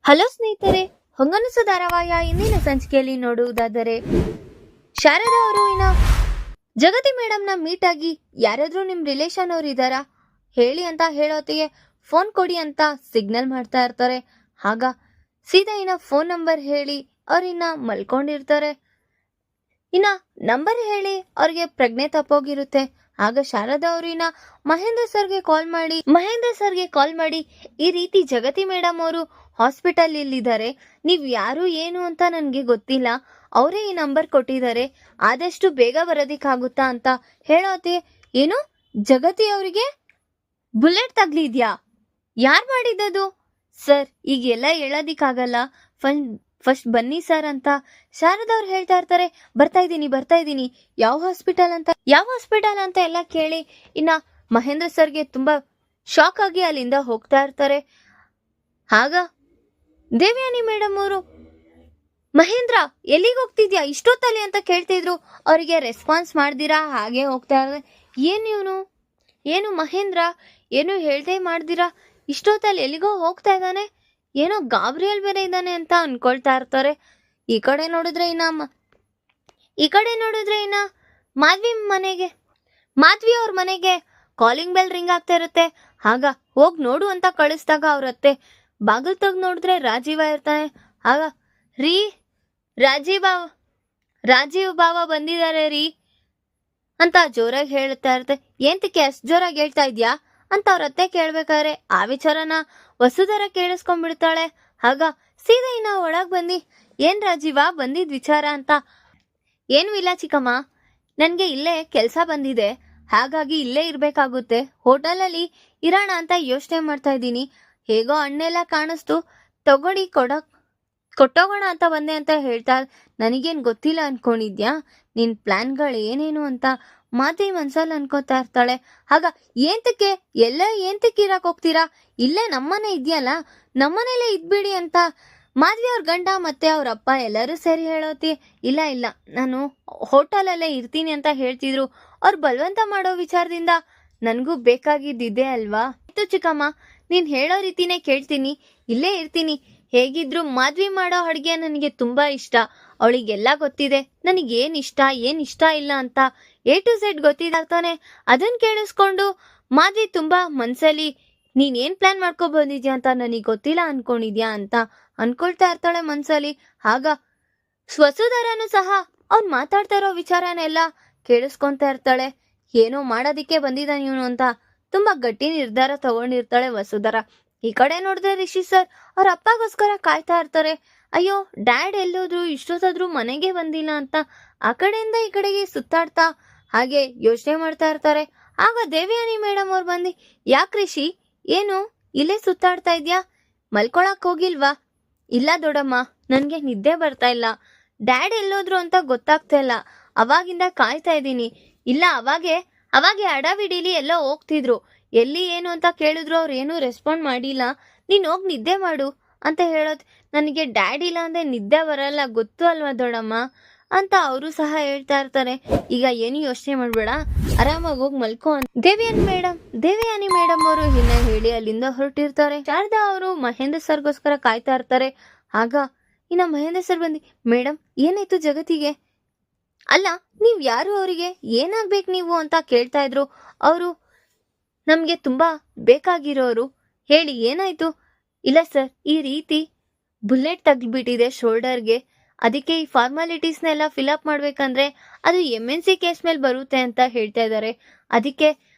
Hello ಸ್ನೇಹಿತರೆ, ಹೊಂಗನಸು ಧಾರಾವಾಹಿಯ ಇಂದಿನ ಸಂಚಿಕೆಯಲ್ಲಿ ನೋಡುವುದಾದರೆ ಶಾರದಾ ಅವರು ಜಗತಿ ಮೇಡಮ್ನ ಮೀಟ್ ಆಗಿ ಯಾರಾದ್ರೂ ನಿಮ್ ರಿಲೇಷನ್ ಅವ್ರು ಇದ್ದಾರಾ ಹೇಳಿ ಅಂತ ಹೇಳೋತ್ತಿಗೆ ಫೋನ್ ಕೊಡಿ ಅಂತ ಸಿಗ್ನಲ್ ಮಾಡ್ತಾ ಇರ್ತಾರೆ. ಆಗ ಸೀದಾ ಫೋನ್ ನಂಬರ್ ಹೇಳಿ ಅವ್ರಿನ್ನ ಮಲ್ಕೊಂಡಿರ್ತಾರೆ. ನಂಬರ್ ಹೇಳಿ ಅವ್ರಿಗೆ ಪ್ರಜ್ಞೆ ತಪ್ಪೋಗಿರುತ್ತೆ. ಆಗ ಶಾರದಾ ಅವರು ಮಹೇಂದ್ರ ಸರ್ಗೆ ಕಾಲ್ ಮಾಡಿ ಈ ರೀತಿ ಜಗತಿ ಮೇಡಮ್ ಅವರು ಹಾಸ್ಪಿಟಲ್ ಇಲ್ಲಿದ್ದಾರೆ, ನೀವ್ ಯಾರು ಏನು ಅಂತ ನನ್ಗೆ ಗೊತ್ತಿಲ್ಲ, ಅವರೇ ಈ ನಂಬರ್ ಕೊಟ್ಟಿದ್ದಾರೆ, ಆದಷ್ಟು ಬೇಗ ಬರೋದಿಕ್ಕಾಗುತ್ತಾ ಅಂತ ಹೇಳೋತಿ. ಏನು ಜಗತಿ ಅವರಿಗೆ ಬುಲೆಟ್ ತಗ್ಲಿದ್ಯಾ? ಯಾರ್ ಮಾಡಿದ್ದದು? ಸರ್ ಈಗ ಎಲ್ಲ ಹೇಳೋದಿಕ್ಕಾಗಲ್ಲ, ಫಸ್ಟ್ ಬನ್ನಿ ಸರ್ ಅಂತ ಶಾರದಾ ಅವ್ರು ಹೇಳ್ತಾ ಇರ್ತಾರೆ. ಬರ್ತಾ ಇದ್ದೀನಿ ಯಾವ ಹಾಸ್ಪಿಟಲ್ ಅಂತ ಎಲ್ಲ ಕೇಳಿ ಮಹೇಂದ್ರ ಸರ್ಗೆ ತುಂಬಾ ಶಾಕ್ ಆಗಿ ಅಲ್ಲಿಂದ ಹೋಗ್ತಾ ಇರ್ತಾರೆ. ಆಗ ದೇವಯಾನಿ ಮೇಡಮ್ ಅವರು ಮಹೇಂದ್ರ ಎಲ್ಲಿಗೆ ಹೋಗ್ತಿದ್ಯಾ ಇಷ್ಟೊತ್ತಲ್ಲಿ ಅಂತ ಕೇಳ್ತಿದ್ರು. ಅವರಿಗೆ ರೆಸ್ಪಾನ್ಸ್ ಮಾಡ್ದಿರಾ ಹಾಗೆ ಹೋಗ್ತಾ ಇರ್ತಾರೆ. ಏನು ಮಹೇಂದ್ರ ಏನು ಹೇಳ್ದೆ ಮಾಡ್ದಿರಾ ಇಷ್ಟೊತ್ತಲ್ಲಿ ಎಲ್ಲಿಗೋ ಹೋಗ್ತಾ ಇದ್ದಾನೆ, ಏನೋ ಗಾಬ್ರಿಯಲ್ ಬೇರೆ ಇದ್ದಾನೆ ಅಂತ ಅನ್ಕೊಳ್ತಾ ಇರ್ತಾರೆ. ಈ ಕಡೆ ನೋಡಿದ್ರೆ ಮಾಧ್ವಿ ಅವ್ರ ಮನೆಗೆ ಕಾಲಿಂಗ್ ಬೆಲ್ ರಿಂಗ್ ಆಗ್ತಾ ಇರುತ್ತೆ. ಆಗ ಹೋಗ್ ನೋಡು ಅಂತ ಕಳಿಸ್ದಾಗ ಅವ್ರತ್ತೆ ಬಾಗಿಲು ತೆಗ್ದು ನೋಡಿದ್ರೆ ರಾಜೀವ ಇರ್ತಾನೆ. ಆಗ ರಾಜೀವ್ ಬಾವ ಬಂದಿದ್ದಾರೆ ರೀ ಅಂತ ಜೋರಾಗಿ ಹೇಳ್ತಾ ಇರುತ್ತೆ. ಏಂತಕ್ಕೆ ಅಷ್ಟು ಜೋರಾಗಿ ಹೇಳ್ತಾ ಇದ್ಯಾ ಅಂತ ಅವ್ರತ್ತೆ ಕೇಳ್ಬೇಕಾದ್ರೆ ಆ ವಿಚಾರನ ವಸುಧರ ಕೇಳಿಸ್ಕೊಂಡ್ಬಿಡ್ತಾಳೆ. ಆಗ ಸೀದಾ ಒಳಗ್ ಬಂದಿ ಏನ್ ರಾಜೀವ ಬಂದಿದ್ ವಿಚಾರ ಅಂತ. ಏನು ಇಲ್ಲ ಚಿಕ್ಕಮ್ಮ, ನನ್ಗೆ ಇಲ್ಲೇ ಕೆಲ್ಸ ಬಂದಿದೆ, ಹಾಗಾಗಿ ಇಲ್ಲೇ ಇರ್ಬೇಕಾಗುತ್ತೆ, ಹೋಟೆಲಲ್ಲಿ ಇರೋಣ ಅಂತ ಯೋಚನೆ ಮಾಡ್ತಾ ಇದ್ದೀನಿ, ಹೇಗೋ ಹಣ್ಣೆಲ್ಲ ಕಾಣಿಸ್ತು ತಗೊಳ್ಳಿ ಕೊಟ್ಟೋಗೋಣ ಅಂತ ಬಂದೆ ಅಂತ ಹೇಳ್ತಾ. ನನಗೇನು ಗೊತ್ತಿಲ್ಲ ಅನ್ಕೊಂಡಿದ್ಯಾ ನಿನ್ ಪ್ಲಾನ್ಗಳು ಏನೇನು ಅಂತ ಮಾತಿ ಮನ್ಸಲ್ಲಿ ಅನ್ಕೋತಾ ಇರ್ತಾಳೆ. ಆಗ ಏಂತಕ್ಕೆ ಇರಕ್ ಹೋಗ್ತೀರಾ, ಇಲ್ಲೇ ನಮ್ಮನೆ ಇದೆಯಲ್ಲ, ನಮ್ಮನೇಲೆ ಇದ್ಬಿಡಿ ಅಂತ ಮಾಧ್ವಿ ಅವ್ರ ಗಂಡ ಮತ್ತೆ ಅವ್ರ ಅಪ್ಪ ಎಲ್ಲರೂ ಸೇರಿ ಹೇಳೋತಿ. ಇಲ್ಲ ನಾನು ಹೋಟೆಲಲ್ಲೇ ಇರ್ತೀನಿ ಅಂತ ಹೇಳ್ತಿದ್ರು, ಅವ್ರು ಬಲವಂತ ಮಾಡೋ ವಿಚಾರದಿಂದ ನನಗೂ ಬೇಕಾಗಿದ್ದಿದೆ ಅಲ್ವಾ. ಆಯ್ತು ಚಿಕ್ಕಮ್ಮ, ನೀನ್ ಹೇಳೋ ರೀತಿನೇ ಕೇಳ್ತೀನಿ, ಇಲ್ಲೇ ಇರ್ತೀನಿ. ಹೇಗಿದ್ರು ಮಾಧ್ವಿ ಮಾಡೋ ಅಡ್ಗೆ ನನಗೆ ತುಂಬಾ ಇಷ್ಟ, ಅವಳಿಗೆಲ್ಲ ಗೊತ್ತಿದೆ ನನಗೇನ್ ಇಷ್ಟ ಇಲ್ಲ ಅಂತ A to Z ಗೊತ್ತಿದ್ದಾಗ್ತಾನೆ. ಅದನ್ನ ಕೇಳಿಸ್ಕೊಂಡು ಮಾಧ್ವಿ ತುಂಬಾ ಮನ್ಸಲ್ಲಿ ನೀನ್ ಪ್ಲಾನ್ ಮಾಡ್ಕೊ ಬಂದಿದ್ಯಾ ಅಂತ ನನಗೆ ಗೊತ್ತಿಲ್ಲ ಅನ್ಕೊಂಡಿದ್ಯಾ ಅಂತ ಅನ್ಕೊಳ್ತಾ ಇರ್ತಾಳೆ ಮನ್ಸಲ್ಲಿ. ಆಗ ವಸುಧರನು ಸಹ ಅವ್ನ್ ಮಾತಾಡ್ತಾ ಇರೋ ವಿಚಾರನೆಲ್ಲ ಕೇಳಿಸ್ಕೊಂತಾ ಇರ್ತಾಳೆ. ಏನೋ ಮಾಡೋದಿಕ್ಕೆ ಬಂದಿದ್ದಾನೆ ಇವನು ಅಂತ ತುಂಬಾ ಗಟ್ಟಿ ನಿರ್ಧಾರ ತಗೊಂಡಿರ್ತಾಳೆ ವಸುಧರ. ಈ ಕಡೆ ನೋಡಿದ್ರೆ ರಿಷಿ ಸರ್ ಅವ್ರ ಅಪ್ಪಗೋಸ್ಕರ ಕಾಯ್ತಾ ಇರ್ತಾರೆ. ಅಯ್ಯೋ ಡ್ಯಾಡ್ ಎಲ್ಲೋದ್ರು, ಇಷ್ಟೊತ್ತಾದ್ರೂ ಮನೆಗೆ ಬಂದಿಲ್ಲ ಅಂತ ಆ ಕಡೆಯಿಂದ ಈ ಕಡೆಗೆ ಸುತ್ತಾಡ್ತಾ ಹಾಗೆ ಯೋಚನೆ ಮಾಡ್ತಾ ಇರ್ತಾರೆ. ಆಗ ದೇವಯಾನಿ ಮೇಡಮ್ ಅವ್ರು ಬಂದು ಯಾಕೆ ರಿಷಿ ಏನು ಇಲ್ಲೇ ಸುತ್ತಾಡ್ತಾ ಇದ್ಯಾ, ಮಲ್ಕೊಳಕ್ ಹೋಗಿಲ್ವಾ? ಇಲ್ಲ ದೊಡ್ಡಮ್ಮ, ನನ್ಗೆ ನಿದ್ದೆ ಬರ್ತಾ ಇಲ್ಲ, ಡ್ಯಾಡ್ ಎಲ್ಲೋದ್ರು ಅಂತ ಗೊತ್ತಾಗ್ತಾ ಇಲ್ಲ, ಅವಾಗಿಂದ ಕಾಯ್ತಾ ಇದ್ದೀನಿ. ಇಲ್ಲ ಅವಾಗೆ ಅಡವಿಡಿಲಿ ಎಲ್ಲ ಹೋಗ್ತಿದ್ರು, ಎಲ್ಲಿ ಏನು ಅಂತ ಕೇಳಿದ್ರು ಅವ್ರು ಏನು ರೆಸ್ಪಾಂಡ್ ಮಾಡಿಲ್ಲ, ನೀನ್ ಹೋಗಿ ನಿದ್ದೆ ಮಾಡು ಅಂತ ಹೇಳೋದು. ನನಗೆ ಡ್ಯಾಡ್ ಇಲ್ಲ ಅಂದ್ರೆ ನಿದ್ದೆ ಬರಲ್ಲ ಗೊತ್ತು ಅಲ್ವಾ ದೊಡ್ಡಮ್ಮ ಅಂತ ಅವರು ಸಹ ಹೇಳ್ತಾ ಇರ್ತಾರೆ. ಈಗ ಏನು ಯೋಚನೆ ಮಾಡ್ಬೇಡ, ಆರಾಮಾಗಿ ಹೋಗಿ ಮಲ್ಕೋ ಅಂತ ದೇವಯಾನಿ ಮೇಡಮ್ ಅವರು ಹೇಳಿ ಅಲ್ಲಿಂದ ಹೊರಟಿರ್ತಾರೆ. ಶಾರದಾ ಅವರು ಮಹೇಂದ್ರ ಸರ್ಗೋಸ್ಕರ ಕಾಯ್ತಾ ಇರ್ತಾರೆ. ಆಗ ಮಹೇಂದ್ರ ಸರ್ ಬಂದು ಮೇಡಮ್ ಏನಾಯ್ತು ಜಗತಿಗೆ? ಅಲ್ಲ ನೀವ್ ಯಾರು, ಅವರಿಗೆ ಏನಾಗ್ಬೇಕು ನೀವು ಅಂತ ಕೇಳ್ತಾ ಇದ್ರು. ಅವರು ನಮ್ಗೆ ತುಂಬಾ ಬೇಕಾಗಿರೋರು, ಹೇಳಿ ಏನಾಯ್ತು? ಇಲ್ಲ ಸರ್, ಈ ರೀತಿ ಬುಲೆಟ್ ತಗ್ಬಿಟ್ಟಿದೆ ಶೋಲ್ಡರ್ಗೆ, ಅದಕ್ಕೆ ಈ ಫಾರ್ಮಾಲಿಟೀಸ್ನೆಲ್ಲ ಫಿಲ್ಅಪ್ ಮಾಡ್ಬೇಕಂದ್ರೆ ಅದು MNC ಕೇಸ್ ಮೇಲೆ ಬರುತ್ತೆ ಅಂತ ಹೇಳ್ತಾ ಇದ್ದಾರೆ. ಅದಕ್ಕೆ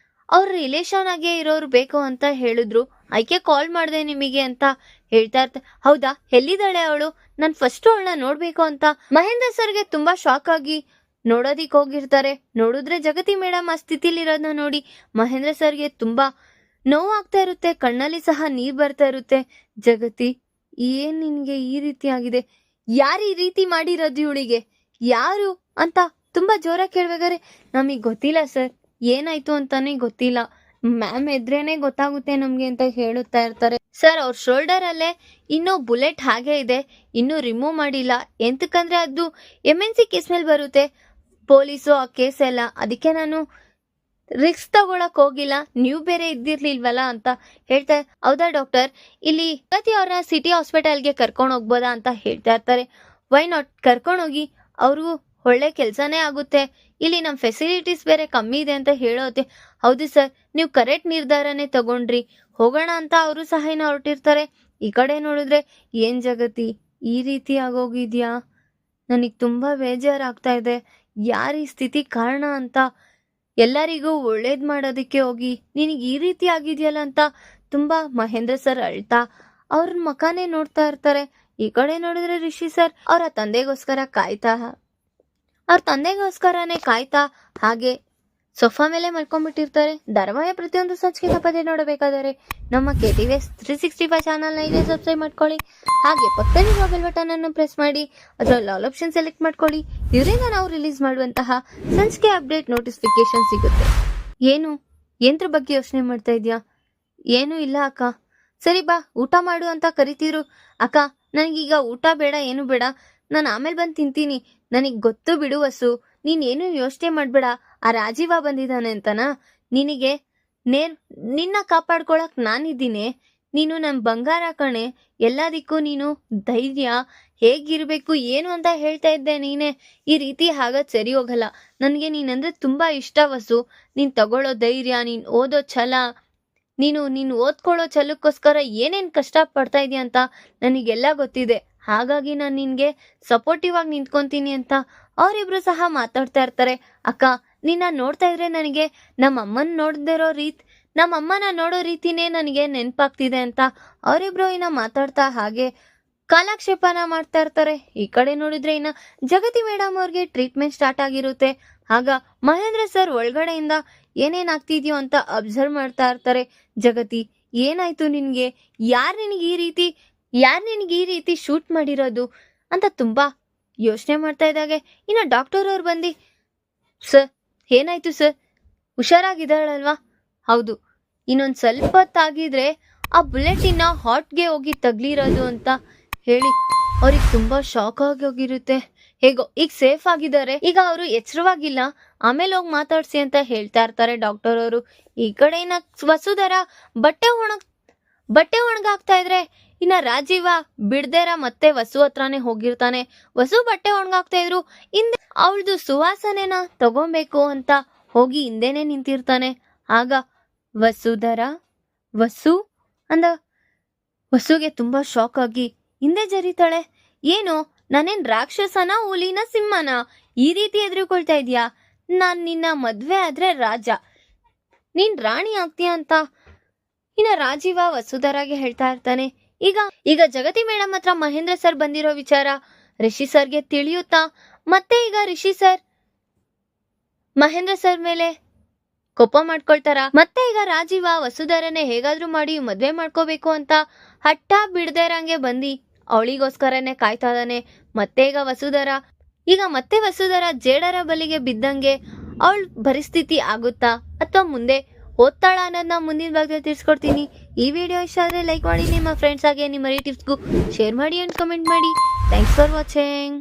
ಅವ್ರ ರಿಲೇಷನ್ ಆಗೇ ಇರೋರು ಬೇಕು ಅಂತ ಹೇಳಿದ್ರು, ಅದಕ್ಕೆ ಕಾಲ್ ಮಾಡಿದೆ ನಿಮಗೆ ಅಂತ ಹೇಳ್ತಾ ಇರ್ತಾರೆ. ಹೌದಾ, ಎಲ್ಲಿದ್ದಾಳೆ ಅವಳು? ನಾನು ಫಸ್ಟ್ ಅವಳನ್ನ ನೋಡ್ಬೇಕು ಅಂತ ಮಹೇಂದ್ರ ಸರ್ಗೆ ತುಂಬಾ ಶಾಕ್ ಆಗಿ ನೋಡೋದಿಕ್ ಹೋಗಿರ್ತಾರೆ. ನೋಡಿದ್ರೆ ಜಗತಿ ಮೇಡಮ್ ಆ ಸ್ಥಿತಿಲಿರೋದನ್ನ ನೋಡಿ ಮಹೇಂದ್ರ ಸರ್ಗೆ ತುಂಬಾ ನೋವಾಗ್ತಾ ಇರುತ್ತೆ, ಕಣ್ಣಲ್ಲಿ ಸಹ ನೀರ್ ಬರ್ತಾ ಇರುತ್ತೆ. ಜಗತಿ ಏನ್ ನಿನ್ಗೆ ಈ ರೀತಿ ಆಗಿದೆ, ಯಾರು ಈ ರೀತಿ ಮಾಡಿರೋದು ಇವಳಿಗೆ, ಯಾರು ಅಂತ ತುಂಬಾ ಜೋರ ಕೇಳ್ಬೇಕಾದ್ರೆ ನಮಗ್ ಗೊತ್ತಿಲ್ಲ ಸರ್, ಏನಾಯ್ತು ಅಂತಾನೆ ಗೊತ್ತಿಲ್ಲ, ಮ್ಯಾಮ್ ಎದ್ರೇನೆ ಗೊತ್ತಾಗುತ್ತೆ ನಮ್ಗೆ ಅಂತ ಹೇಳುತ್ತಾ ಇರ್ತಾರೆ. ಸರ್ ಅವ್ರ ಶೋಲ್ಡರ್ ಅಲ್ಲೇ ಇನ್ನೂ ಬುಲೆಟ್ ಹಾಗೆ ಇದೆ, ಇನ್ನೂ ರಿಮೂವ್ ಮಾಡಿಲ್ಲ, ಎಂತಕ್ಕಂದ್ರೆ ಅದು MNC ಕೇಸ್ ಮೇಲೆ ಬರುತ್ತೆ, ಪೊಲೀಸು ಆ ಕೇಸ್ ಎಲ್ಲ, ಅದಕ್ಕೆ ನಾನು ರಿಸ್ಕ್ ತಗೊಳಕ್ ಹೋಗಿಲ್ಲ, ನೀವು ಬೇರೆ ಇದ್ದಿರ್ಲಿಲ್ವಲ್ಲ ಅಂತ ಹೇಳ್ತಾ, ಹೌದಾ ಡಾಕ್ಟರ್, ಇಲ್ಲಿ ಪ್ರತಿ ಅವ್ರನ್ನ ಸಿಟಿ ಹಾಸ್ಪಿಟಲ್ಗೆ ಕರ್ಕೊಂಡು ಹೋಗ್ಬೋದಾ ಅಂತ ಹೇಳ್ತಾ ಇರ್ತಾರೆ. ವೈ ನಾಟ್, ಕರ್ಕೊಂಡೋಗಿ, ಅವ್ರಿಗೂ ಒಳ್ಳೆ ಕೆಲಸನೇ ಆಗುತ್ತೆ, ಇಲ್ಲಿ ನಮ್ಮ ಫೆಸಿಲಿಟೀಸ್ ಬೇರೆ ಕಮ್ಮಿ ಇದೆ ಅಂತ ಹೇಳೋತೆ. ಹೌದು ಸರ್, ನೀವು ಕರೆಕ್ಟ್ ನಿರ್ಧಾರನೇ ತಗೊಂಡ್ರಿ, ಹೋಗೋಣ ಅಂತ ಅವರು ಸಹ ಏನೋ ಹೊರಟಿರ್ತಾರೆ. ಈ ಕಡೆ ನೋಡಿದ್ರೆ ಏನ್ ಜಗತಿ ಈ ರೀತಿ ಆಗೋಗಿದ್ಯಾ, ನನಗೆ ತುಂಬ ಬೇಜಾರಾಗ್ತಾ ಇದೆ, ಯಾರ ಈ ಸ್ಥಿತಿ ಕಾರಣ ಅಂತ. ಎಲ್ಲರಿಗೂ ಒಳ್ಳೇದು ಮಾಡೋದಕ್ಕೆ ಹೋಗಿ ನಿನಗೆ ಈ ರೀತಿ ಆಗಿದೆಯಲ್ಲ ಅಂತ ತುಂಬ ಮಹೇಂದ್ರ ಸರ್ ಅಳ್ತಾ ಅವ್ರ ಮಕಾನೇ ನೋಡ್ತಾ ಇರ್ತಾರೆ. ಈ ಕಡೆ ನೋಡಿದ್ರೆ ರಿಷಿ ಸರ್ ಅವ್ರ ತಂದೆಗೋಸ್ಕರನೇ ಕಾಯ್ತಾ ಹಾಗೆ ಸೋಫಾ ಮೇಲೆ ಮಲ್ಕೊಂಡ್ಬಿಟ್ಟಿರ್ತಾರೆ. ಧಾರಾವಾಹಿಯ ಪ್ರತಿಯೊಂದು ಸಂಚಿಕೆ ತಪ್ಪದೆ ನೋಡಬೇಕಾದರೆ ನಮ್ಮ KTVS 365 ಚಾನಲ್ನ ಈಗ ಸಬ್ಸ್ಕ್ರೈಬ್ ಮಾಡ್ಕೊಳ್ಳಿ. ಹಾಗೆ ಪಕ್ಕದಲ್ಲಿರುವ ಬೆಲ್ ಬಟನ್ ಅನ್ನು ಪ್ರೆಸ್ ಮಾಡಿ ಅದರಲ್ಲಿ ಆಲ್ ಆಪ್ಷನ್ ಸೆಲೆಕ್ಟ್ ಮಾಡ್ಕೊಳ್ಳಿ. ಇದರಿಂದ ನಾವು ರಿಲೀಸ್ ಮಾಡುವಂತಹ ಸಂಚಿಕೆ ಅಪ್ಡೇಟ್ ನೋಟಿಫಿಕೇಶನ್ ಸಿಗುತ್ತೆ. ಏನ್ರ ಬಗ್ಗೆ ಯೋಚನೆ ಮಾಡ್ತಾ ಇದೆಯಾ? ಏನೂ ಇಲ್ಲ ಅಕ್ಕ. ಸರಿ ಬಾ, ಊಟ ಮಾಡು ಅಂತ ಕರಿತಿರು. ಅಕ್ಕ, ನನಗೀಗ ಊಟ ಬೇಡ, ಏನು ಬೇಡ, ನಾನು ಆಮೇಲೆ ಬಂದು ತಿಂತೀನಿ. ನನಗೆ ಗೊತ್ತು ಬಿಡು ವಸು, ನೀನೇನು ಯೋಚನೆ ಮಾಡಬೇಡ. ಆ ರಾಜೀವ ಬಂದಿದ್ದಾನೆ ಅಂತನಾ, ನಿನ್ನ ಕಾಪಾಡ್ಕೊಳಕ್ ನಾನಿದ್ದೀನಿ. ನೀನು ನನ್ನ ಬಂಗಾರ ಕಣೆ, ಎಲ್ಲದಕ್ಕೂ ನೀನು ಧೈರ್ಯ ಹೇಗಿರಬೇಕು ಏನು ಅಂತ ಹೇಳ್ತಾ ಇದ್ದೆ ನೀನೇ. ಈ ರೀತಿ ಹಾಗದ್ ಸರಿ ಹೋಗಲ್ಲ. ನನಗೆ ನೀನಂದ್ರೆ ತುಂಬ ಇಷ್ಟ ವಸು. ನೀನು ತಗೊಳ್ಳೋ ಧೈರ್ಯ, ನೀನು ಓದೋ ಛಲ, ನೀನು ಓದ್ಕೊಳ್ಳೋ ಛಲಕ್ಕೋಸ್ಕರ ಏನೇನು ಕಷ್ಟ ಪಡ್ತಾ ಇದೆಯಾ ಅಂತ ನನಗೆಲ್ಲ ಗೊತ್ತಿದೆ. ಹಾಗಾಗಿ ನಾನು ನಿನಗೆ ಸಪೋರ್ಟಿವ್ ಆಗಿ ನಿಂತ್ಕೊತೀನಿ ಅಂತ ಅವರಿಬ್ರು ಸಹ ಮಾತಾಡ್ತಾ ಇರ್ತಾರೆ. ಅಕ್ಕ, ನಿನ್ನ ನೋಡ್ತಾ ಇದ್ರೆ ನನಗೆ ನಮ್ಮಮ್ಮನ ನೋಡೋ ರೀತಿನೇ ನನಗೆ ನೆನಪಾಗ್ತಿದೆ ಅಂತ ಅವರಿಬ್ರು ಇನ್ನ ಮಾತಾಡ್ತಾ ಹಾಗೆ ಕಾಲಕ್ಷೇಪನ ಮಾಡ್ತಾ ಇರ್ತಾರೆ. ಈ ಕಡೆ ನೋಡಿದ್ರೆ ಇನ್ನ ಜಗತಿ ಮೇಡಮ್ ಅವ್ರಿಗೆ ಟ್ರೀಟ್ಮೆಂಟ್ ಸ್ಟಾರ್ಟ್ ಆಗಿರುತ್ತೆ. ಆಗ ಮಹೇಂದ್ರ ಸರ್ ಒಳಗಡೆಯಿಂದ ಏನೇನಾಗ್ತಿದ್ಯೋ ಅಂತ ಅಬ್ಸರ್ವ್ ಮಾಡ್ತಾ ಇರ್ತಾರೆ. ಜಗತಿ, ಏನಾಯ್ತು ನಿನ್ಗೆ? ಯಾರು ನಿನಗೆ ಈ ರೀತಿ ಶೂಟ್ ಮಾಡಿರೋದು ಅಂತ ತುಂಬಾ ಯೋಚನೆ ಮಾಡ್ತಾ ಇದ್ದಾಗೆ ಇನ್ನು ಡಾಕ್ಟರ್ ಅವ್ರು ಬಂದು, ಸರ್ ಏನಾಯ್ತು ಸರ್, ಹುಷಾರಾಗಿದ್ದಾಳಲ್ವಾ? ಹೌದು, ಇನ್ನೊಂದು ಸ್ವಲ್ಪ ಹೊತ್ತಾಗಿದ್ರೆ ಆ ಬುಲೆಟ್ ಇನ್ನ ಹಾಟ್ಗೆ ಹೋಗಿ ತಗ್ಲಿರೋದು ಅಂತ ಹೇಳಿ ಅವ್ರಿಗೆ ತುಂಬಾ ಶಾಕ್ ಆಗಿ ಹೋಗಿರುತ್ತೆ. ಹೇಗೋ ಈಗ ಸೇಫ್ ಆಗಿದ್ದಾರೆ, ಈಗ ಅವರು ಎಚ್ಚರವಾಗಿಲ್ಲ, ಆಮೇಲೆ ಹೋಗಿ ಮಾತಾಡ್ಸಿ ಅಂತ ಹೇಳ್ತಾ ಇರ್ತಾರೆ ಡಾಕ್ಟರ್ ಅವರು. ಈ ಕಡೆ ಇನ್ನ ವಸುಧರ ಬಟ್ಟೆ ಒಣಗಾಕ್ತಾ ಇದ್ರೆ ಇನ್ನ ರಾಜೀವ ಬಿಡ್ದೇರ ಮತ್ತೆ ವಸು ಹತ್ರನೇ ಹೋಗಿರ್ತಾನೆ. ವಸು ಬಟ್ಟೆ ಒಣಗಾಕ್ತಾ ಇದ್ರು, ಹಿಂದೆ ಅವಳದು ಸುವಾಸನೆನ ತಗೊಬೇಕು ಅಂತ ಹೋಗಿ ಹಿಂದೆನೆ ನಿಂತಿರ್ತಾನೆ. ಆಗ ವಸು ಅಂದ ವಸುಗೆ ತುಂಬಾ ಶಾಕ್ ಆಗಿ ಹಿಂದೆ ಜರಿತಾಳೆ. ಏನು, ನಾನೇನ್ ರಾಕ್ಷಸನ, ಹುಲಿನ, ಸಿಂಹನ ಈ ರೀತಿ ಎದುರುಕೊಳ್ತಾ ಇದೀಯಾ? ನಾನ್ ನಿನ್ನ ಮದ್ವೆ ಆದ್ರೆ ರಾಜ, ನೀನ್ ರಾಣಿ ಆಗ್ತೀಯ ಅಂತ ಇನ್ನ ರಾಜೀವ ವಸುಧರಾಗೆ ಹೇಳ್ತಾ ಇರ್ತಾನೆ. ಈಗ ಜಗತಿ ಮೇಡಮ್ ಹತ್ರ ಮಹೇಂದ್ರ ಸರ್ ಬಂದಿರೋ ವಿಚಾರ ರಿಷಿ ಸರ್ಗೆ ತಿಳಿಯುತ್ತಾ? ಮತ್ತೆ ಈಗ ರಿಷಿ ಸರ್ ಮಹೇಂದ್ರ ಸರ್ ಮೇಲೆ ಕೋಪ ಮಾಡ್ಕೊಳ್ತಾರ? ಮತ್ತೆ ಈಗ ರಾಜೀವ ವಸುಧರನೆ ಹೇಗಾದ್ರೂ ಮಾಡಿ ಮದ್ವೆ ಮಾಡ್ಕೋಬೇಕು ಅಂತ ಹಠ ಬಿಡ್ದೇರಂಗೆ ಬಂದಿ ಅವಳಿಗೋಸ್ಕರನೇ ಕಾಯ್ತಾ ಇದ್ದಾನೆ. ಮತ್ತೆ ವಸುಧರ ಜೇಡರ ಬಲಿಗೆ ಬಿದ್ದಂಗೆ ಅವಳ ಪರಿಸ್ಥಿತಿ ಆಗುತ್ತಾ ಅಥವಾ ಮುಂದೆ ಓದ್ತಾಳ ಅನ್ನೋದನ್ನ ಮುಂದಿನ ಭಾಗದಲ್ಲಿ ತಿಳಿಸ್ಕೊಡ್ತೀನಿ. ಈ ವಿಡಿಯೋ ಇಷ್ಟ ಆದರೆ ಲೈಕ್ ಮಾಡಿ, ನಿಮ್ಮ ಫ್ರೆಂಡ್ಸ್ ಹಾಗೆ ನಿಮ್ಮ ರಿಲೇಟಿವ್ಸ್ಗೂ ಶೇರ್ ಮಾಡಿ ಅಂಡ್ ಕಮೆಂಟ್ ಮಾಡಿ. Thanks for watching.